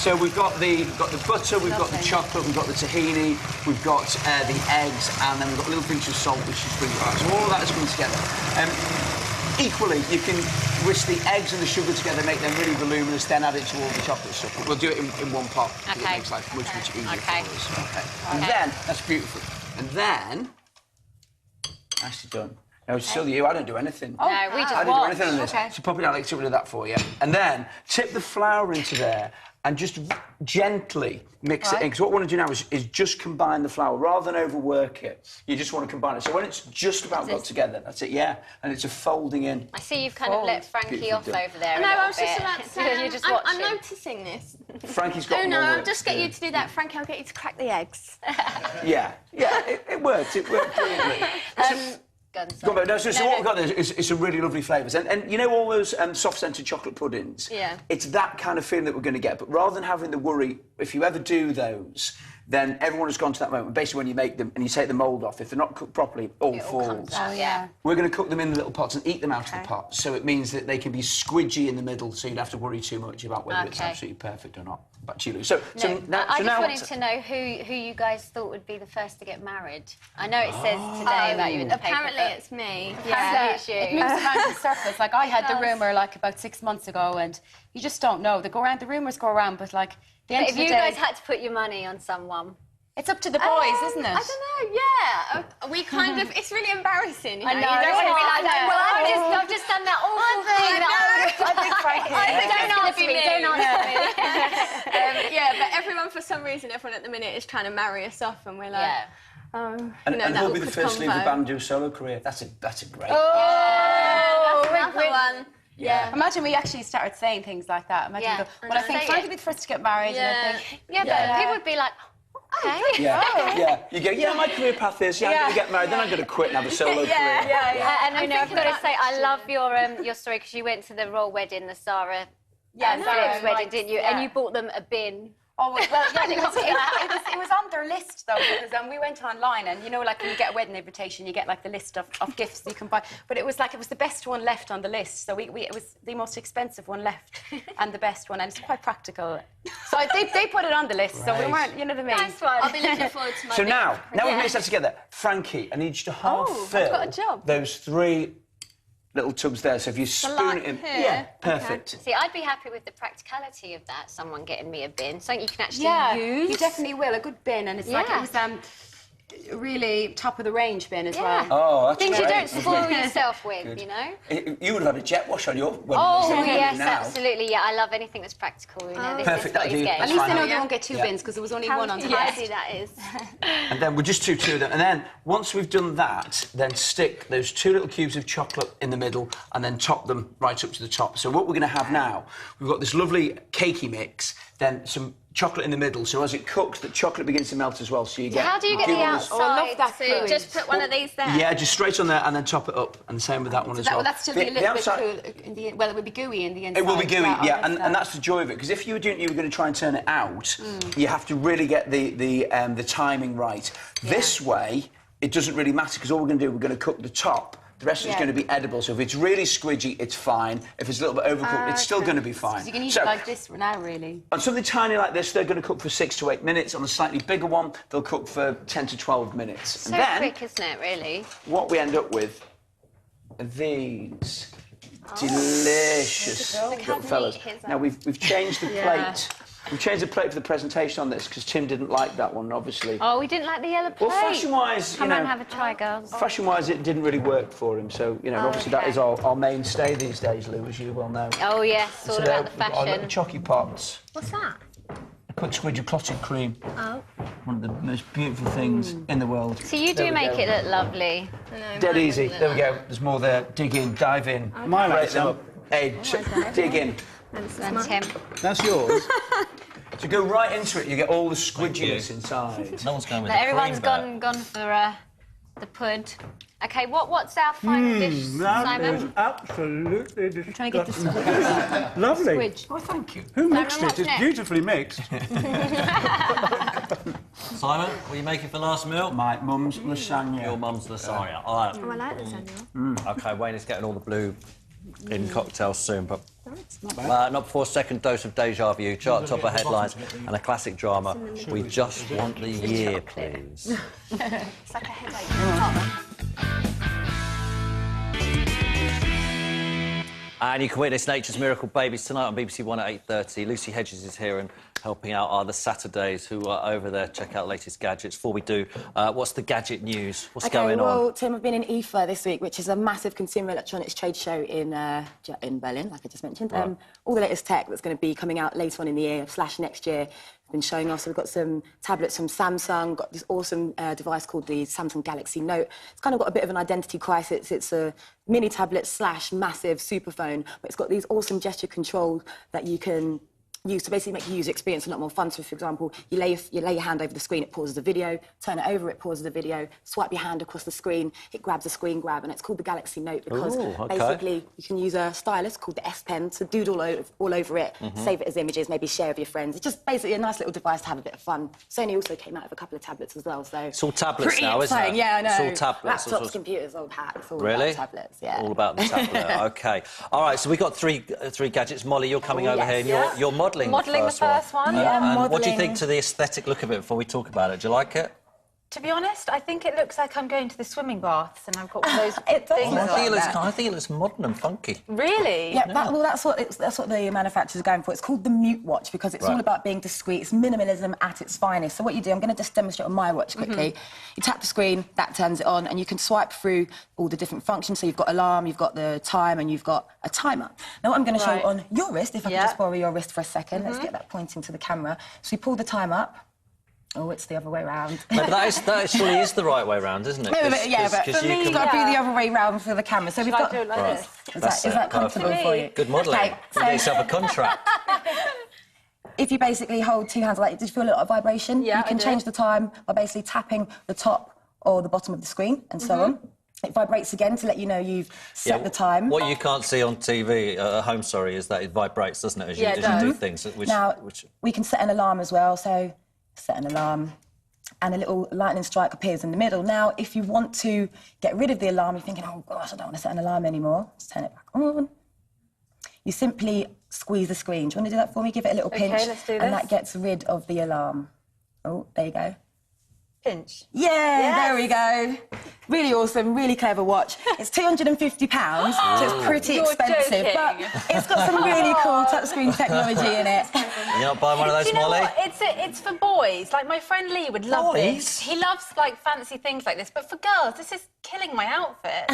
So we've got the butter, we've got the chocolate, we've got the tahini, we've got the eggs, and then we've got a little pinch of salt, which is spring rice. So all of that is coming together. Equally, you can whisk the eggs and the sugar together, make them really voluminous, then add it to all the chocolate stuff. But we'll do it in one pot. Okay. It makes life much easier for us. Okay. And Okay. then, that's beautiful. And then, nicely done. No, it's still you. I don't do anything. No, we just I don't do anything on this. Okay. So pop it out, like, get rid of that for you. And then tip the flour into there and just gently mix it in. Because what we want to do now is just combine the flour rather than overwork it. You just want to combine it. So when it's just about got together, that's it, yeah. And it's a folding in. I see you've kind of let Frankie Beautiful off done. over there. No, I was just bit. about to say, You're just I'm watching. noticing this. Frankie's got Oh, no, more I'll work just to get do. you to do that. Frankie, I'll get you to crack the eggs. Yeah, it worked. It worked brilliantly. Go on, Go on, sorry. no, so what we've got there is some really lovely flavours. And you know all those soft-scented chocolate puddings? Yeah. It's that kind of feeling that we're going to get. But rather than having the worry, if you ever do those, then everyone has gone to that moment. Basically, when you make them and you take the mould off, if they're not cooked properly, it all falls. comes out, yeah. We're going to cook them in the little pots and eat them out of the pot. So it means that they can be squidgy in the middle, so you don't have to worry too much about whether it's Okay. absolutely perfect or not. Back to you, Lou. So I now just wanted what's- to know who you guys thought would be the first to get married. I know it says today about you in the paper. Apparently, but it's me. apparently it's you. It moves around in circles. Like, I had the rumour, like, about 6 months ago, and you just don't know. They go around, the rumours go around, but, like, the end If of the you day, guys had to put your money on someone, it's up to the boys, isn't it? I don't know, yeah. We kind of... It's really embarrassing, you know? I know. You don't want to be like, well, I've just done that awful thing. I think Frankie. Don't answer me. Don't answer me. yeah, but everyone, for some reason, everyone at the minute is trying to marry us off, and we're like... Yeah. Oh, And, you know, and that who'll be the awkward first to leave the convo. band and do a solo career? That's a great... Oh, that's another one. Yeah. Imagine we actually started saying things like that. Imagine Yeah. we go, well, I think Say Frankie it. would be the first to get married, and I think... Yeah, but people would be like, okay. Yeah. You go, yeah, my career path is, I'm going to get married, then I'm going to quit and have a solo career. And I know I've got to say, I love your story because you went to the royal wedding, the Sarah Yeah, Phillips wedding, right, didn't you? yeah. And you bought them a bin. Oh, well, yeah, it was on their list, though, because we went online, and, you know, like, when you get a wedding invitation, you get, like, the list of gifts you can buy. But it was the best one left on the list, so it was the most expensive one left and the best one, and it's quite practical. So they put it on the list, so we Right. weren't, you know what I mean? Nice one. I'll be looking forward to my So big- now we've Yeah. mixed that together. Frankie, I need you to half fill I've got a job. those 3 little tubs there. So if you spoon like it in... here? Yeah, perfect. See, I'd be happy with the practicality of that, someone getting me a bin, something you can actually Yeah, use. you definitely will. A good bin, and it's like Yeah. it was really top of the range bin as Yeah. well. Oh, that's Things great. you don't spoil yourself with, you know? You would have had a jet wash on your wedding. Oh, so you can yes, do now. absolutely. Yeah, I love anything that's practical. You know, this Perfect, is what that'll he's do. getting. At least I know Fine. they won't get 2 Yeah. bins because there was only How one on top. tidy that is. And then we'll just do 2 of them. And then once we've done that, then stick those 2 little cubes of chocolate in the middle and then top them right up to the top. So what we're going to have now, we've got this lovely cakey mix, then some chocolate in the middle. So as it cooks, the chocolate begins to melt as well. So you get... How do you get the goodness. outside? Oh, I love that to- fluid. Just put one of these there. Yeah, just straight on there and then top it up. And the same with that one as well. Will that still be a little outside- bit cool? Well, it would be gooey in the inside. It will be gooey, as well. yeah, Oh, and that's the joy of it. Because if you were going to try and turn it out, you have to really get the timing right. This way, it doesn't really matter because all we're going to do, we're going to cook the top. The rest is going to be edible. So if it's really squidgy, it's fine. If it's a little bit overcooked, it's still going to be fine. So you can eat it like this now, really. On something tiny like this, they're going to cook for 6 to 8 minutes. On a slightly bigger one, they'll cook for 10 to 12 minutes. So and then, quick, isn't it, really? what we end up with are these delicious little fellas. Now, we've changed the plate. We've changed the plate for the presentation on this because Tim didn't like that one, obviously. Oh, we didn't like the yellow plate. Well, fashion-wise, Come and have a try, girls. fashion-wise, it didn't really work for him. So, you know, obviously that is our mainstay these days, Lou, as you well know. Oh, yes, all So about the we've got our little fashion. chocky pots. What's that? Quick squidgy clotted cream. Oh. One of the most beautiful things in the world. So you There do we make go. it look lovely. Dead easy. There we go. There's more there. Dig in, dive in. My Rate rate's them up. up. Hey, dig in. And Tim. That's yours. So go right into it. You get all the squidginess inside. No one's going with Now, the everyone's cream gone for the pud. Okay, what's our final dish, That is Simon? absolutely disgusting. Trying to get the Lovely. squidge. Oh, thank you. Who mixed what's it? It's next? beautifully mixed. Simon, what are you making for last meal? My mum's lasagna. Your mum's lasagna. All right. Oh, I like lasagna. OK, Wayne is getting all the blue in cocktails soon, but not before second dose of Deja Vu, chart topper headlines, and a classic drama. We just want the year, please. It's like a headache. And you can witness Nature's Miracle Babies tonight on BBC One at 8:30. Lucy Hedges is here and helping out are the Saturdays who are over there. Check out the latest gadgets. Before we do, what's the gadget news? What's going on? Well, Tim, I've been in IFA this week, which is a massive consumer electronics trade show in Berlin, like I just mentioned. Right. All the latest tech that's going to be coming out later on in the year / next year has been showing off. So we've got some tablets from Samsung, got this awesome device called the Samsung Galaxy Note. It's kind of got a bit of an identity crisis. It's a mini tablet / massive superphone, but it's got these awesome gesture controls that you can use to basically make the user experience a lot more fun. So, for example, you lay your hand over the screen, it pauses the video, turn it over, it pauses the video, swipe your hand across the screen, it grabs a screen grab, and it's called the Galaxy Note because basically you can use a stylus called the S Pen to doodle all over it, save it as images, maybe share with your friends. It's just basically a nice little device to have a bit of fun. Sony also came out with a couple of tablets as well, so... It's all tablets pretty now, isn't exciting. it? Yeah, I know. It's all tablets. Laptops, computers, old hat. It's all Really? about tablets, yeah. All about the tablet. OK. All right, so we've got three gadgets. Molly, you're coming over here and you're modelling the first one. Yeah, And what do you think to the aesthetic look of it before we talk about it? Do you like it? To be honest, I think it looks like I'm going to the swimming baths and I've got one of those things. I think it looks modern and funky. Really? Yeah, that's what the manufacturers are going for. It's called the Mute Watch because it's all about being discreet. It's minimalism at its finest. So what you do, I'm going to just demonstrate on my watch quickly. You tap the screen, that turns it on, and you can swipe through all the different functions. So you've got alarm, you've got the time, and you've got a timer. Now what I'm going to show you on your wrist, if I can just borrow your wrist for a second. Let's get that pointing to the camera. So you pull the time up. Oh, it's the other way round. No, but that surely is the right way round, isn't it? No, but for me, you've got to be the other way round for the camera. So we've got... do it like this? Is that comfortable for you? Good modelling. Okay, You get yourself a contract. If you basically hold two hands like, did you feel a lot of vibration? Yeah, you can change the time by basically tapping the top or the bottom of the screen and so on. It vibrates again to let you know you've set the time. What you can't see on TV at home, is that it vibrates, doesn't it, as you do things. Which... we can set an alarm as well, so set an alarm and a little lightning strike appears in the middle. Now, if you want to get rid of the alarm, you're thinking, oh, gosh, I don't want to set an alarm anymore. Let's turn it back on. You simply squeeze the screen. Do you want to do that for me? Give it a little pinch. Okay, let's do this. And that gets rid of the alarm. Oh, there you go. Pinch. Yeah, there we go. Really awesome, really clever watch. It's £250, so it's pretty expensive, joking. but it's got some really cool touchscreen technology in it. You're not buying one of those, Do you know Molly? what? It's for boys. Like, my friend Lee would love Boys? this. He loves, like, fancy things like this. But for girls, this is killing my outfit.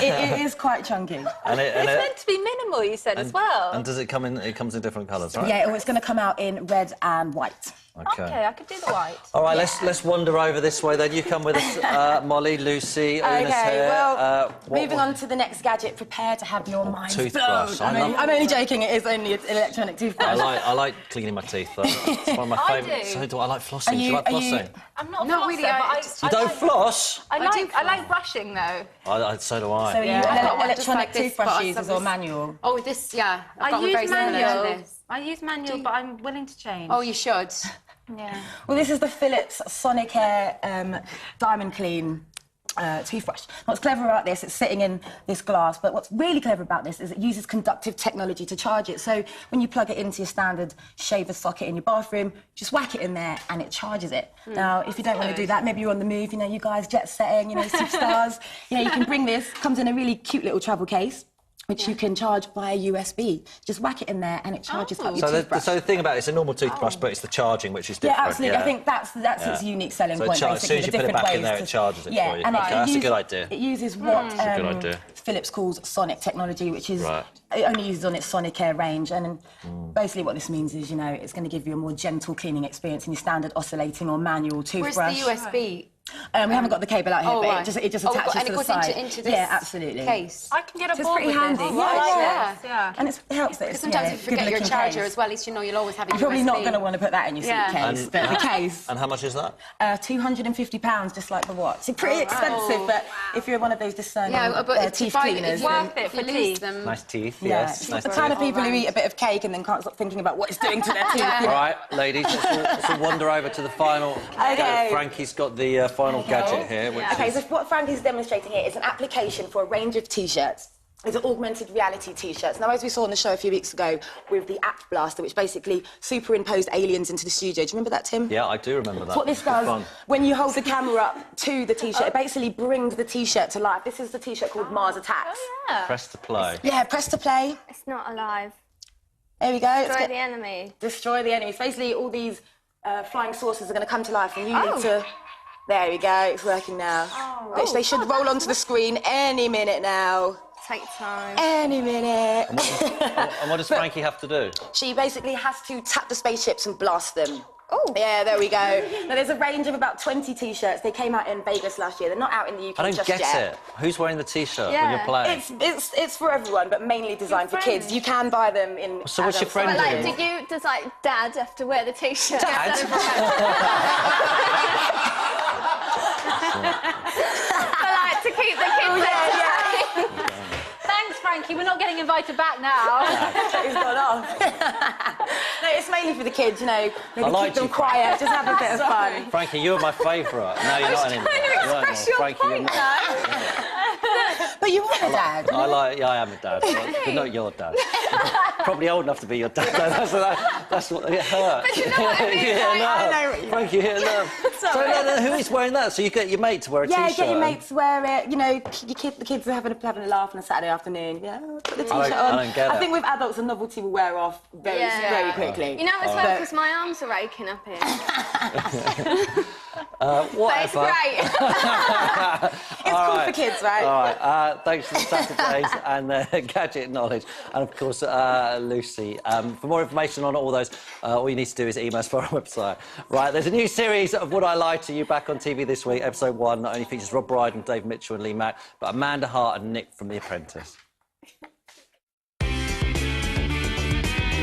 It is quite chunky. It's meant to be minimal, you said, as well. And does it come in... It comes in different colours, right? Yeah, it's going to come out in red and white. OK, I could do the white. All right, let's wander over this way then. You come with us, Molly, Lucy, Una's here. Well, moving on to the next gadget. Prepare to have your mind blown. Toothbrush. I'm only joking. It is only an electronic toothbrush. I like cleaning my teeth, though. It's one of my favourites. do. So do I like flossing. Do you like flossing? I'm not Not flosser, really, but You don't floss? I like brushing, though. So do I. So are you I've got one electronic just like this, toothbrush but users some- or manual? Oh, this, yeah. I've got I one very use similar to manual. this. I use manual, but I'm willing to change. Oh, you should. Yeah. Well, this is the Philips Sonicare Diamond Clean toothbrush. What's clever about this, it's sitting in this glass, but what's really clever about this is it uses conductive technology to charge it. So when you plug it into your standard shaver socket in your bathroom, just whack it in there and it charges it. Now, if you don't want to do that, maybe you're on the move, you guys jet setting, superstars, you can bring this. Comes in a really cute little travel case, which you can charge via USB. Just whack it in there and it charges up your toothbrush. So the thing about it's a normal toothbrush, but it's the charging which is different. Yeah, absolutely. I think that's its unique selling So point. as soon as you put it back in there, it charges it for you. And Okay, that's a good idea. It uses what good idea. Philips calls sonic technology, which is Right. it only uses on its Sonicare range. And basically what this means is, it's going to give you a more gentle cleaning experience in your standard oscillating or manual toothbrush. Where's the USB? We haven't got the cable out here, Oh, but right. it just Oh, attaches and to it the goes side. into this yeah, absolutely. case. I can get a So it's ball pretty with handy. this. Yeah, I like yeah. this, yeah. And it helps that it's Sometimes if you forget your good-looking charger case. as well, at least you'll always have a You're probably USB. not going to want to put that in your Yeah. suitcase, but the case. And how much is that? £250, just like the watch. It's pretty expensive, but if you're one of those discerning teeth cleaners, worth it if for you lose teeth. them. Nice teeth, yeah, yes. it's Nice the teeth. kind of people who eat a bit of cake and then can't stop thinking about what it's doing to their teeth. All right, ladies, let's all wander over to the final. Okay. Frankie's got the final gadget here, which Okay, is... so what Frank is demonstrating here is an application for a range of T-shirts. These are augmented reality T-shirts. Now, as we saw on the show a few weeks ago with the App Blaster, which basically superimposed aliens into the studio. Do you remember that, Tim? Yeah, I do remember that. So what this does, when you hold the camera up to the T-shirt, it basically brings the T-shirt to life. This is the T-shirt called Mars Attacks. Press to play. Yeah, press to play. It's not alive. There we go. Destroy the enemy. Destroy the enemy. So basically, all these flying saucers are going to come to life, and you need to... There we go. It's working now. Which they should roll onto the screen any minute now. Take time. Any minute. And what does Frankie have to do? She basically has to tap the spaceships and blast them. Oh. Yeah, there we go. Now, there's a range of about 20 T-shirts. They came out in Vegas last year. They're not out in the UK I don't just get yet. it. Who's wearing the T-shirt when you're playing? It's for everyone, but mainly designed for kids. You can buy them in... So what's your friend But like, doing? does like Dad have to wear the T-shirt? Dad? But like to keep the kids Thanks, Frankie. We're not getting invited back now. It's gone off. No, it's mainly for the kids, you know. Maybe I liked keep them you, quiet, just have a bit of fun. Frankie, you were my favourite. No, you're not anymore. You weren't more. Frankie, you're not. But you are a dad. I am a dad, but not your dad. Probably old enough to be your dad. That's what it hurt. But you know what I mean? Yeah, no. Frankie, hit a nerve. So who is wearing that? So you get your mate to wear a Yeah, T-shirt? get your mates to wear it. You know, the kids are having a laugh on a Saturday afternoon. Yeah, put the T-shirt on. I don't get it. I think with adults, the novelty will wear off very quickly. You know, it's well because my arms are aching up here. But it's Whatever. great. It's cool for kids, right? All right, thanks for the Saturdays and gadget knowledge. And, of course, Lucy. For more information on all those, all you need to do is email us for our website. Right, there's a new series of Would I Lie to You back on TV this week. Episode 1 not only features Rob Brydon, Dave Mitchell and Lee Mack, but Amanda Hart and Nick from The Apprentice.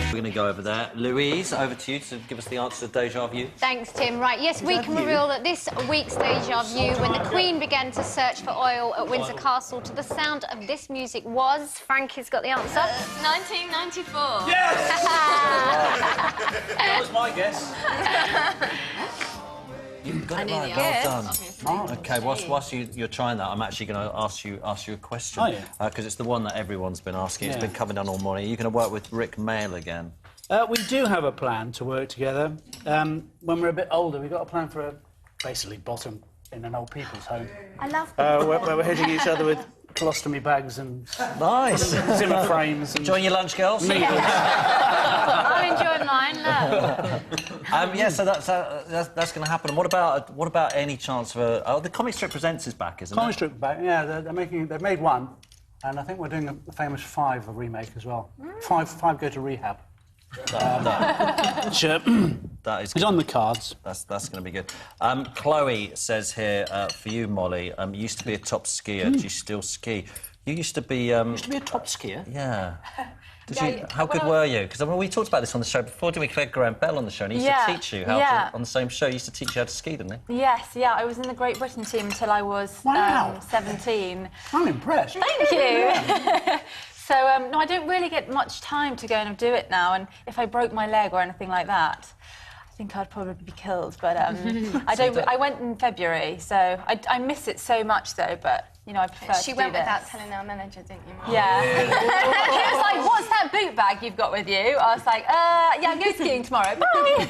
We're going to go over there. Louise, over to you to give us the answer to Deja Vu. Thanks, Tim. Right, yes, we can reveal that this week's Deja Vu, when the Queen began to search for oil at Windsor Castle to the sound of this music, was... Frankie's got the answer. 1994. Yes! That was my guess. You've got it right. Well done. OK, whilst you're trying that, I'm actually going to ask you a question. Oh, yeah. Because it's the one that everyone's been asking. It's been coming down all morning. Are you going to work with Rick Mail again? We do have a plan to work together. When we're a bit older, we've got a plan for a basically bottom in an old people's home. I love that. Where we're hitting each other with colostomy bags and Nice. Zimmer frames. And Enjoying your lunch, girls? I'm enjoying mine, look. Yeah, so that's going to happen. And what about any chance for the Comic Strip Presents is back, isn't Comic it? strip back, yeah, they've made one, and I think we're doing the famous 5 remake as well. 5 go to rehab. That is It's on the cards. That's going to be good. Chloe says here for you, Molly. You used to be a top skier. Do you still ski? You used to be. Used to be a top skier. Yeah. How good were you? Because we talked about this on the show before, didn't we? We had Graham Bell on the show, and he used to teach you how to, on the same show. He used to teach you how to ski, didn't he? Yes, yeah. I was in the Great Britain team until I was 17. I'm impressed. Thank you. So, no, I don't really get much time to go and do it now, and if I broke my leg or anything like that, I think I'd probably be killed. But I went in February, so I miss it so much, though, but... You know, I prefer She to went do this. without telling our manager, didn't you, Mum? Yeah. He was like, what's that boot bag you've got with you? I was like, yeah, I'm going skiing tomorrow. Bye.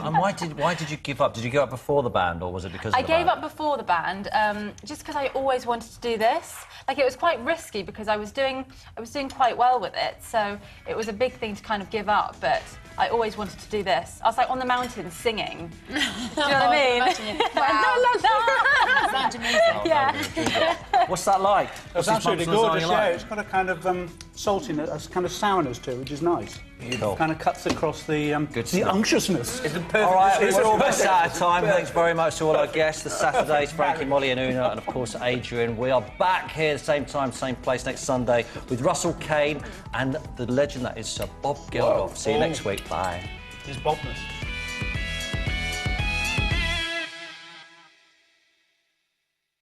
And why did you give up? Did you give up before the band, or was it because of I the gave band? up before the band, just because I always wanted to do this. Like, it was quite risky because I was doing quite well with it, so it was a big thing to kind of give up, but I always wanted to do this. I was like on the mountain singing. Do you know what I mean? Wow. Sounds amazing. Yeah. What's that like? It's absolutely gorgeous, yeah. It's got a kind of saltiness, a kind of sourness to it, which is nice. Beautiful. Kind of cuts across the stuff. unctuousness. All right, we're almost out of time. Thanks very much to all our guests. The Saturdays, Frankie, Molly and Una, and of course Adrian. We are back here the same time, same place next Sunday with Russell Kane and the legend that is Sir Bob Geldof. See you next week. Bye. It's Bobness.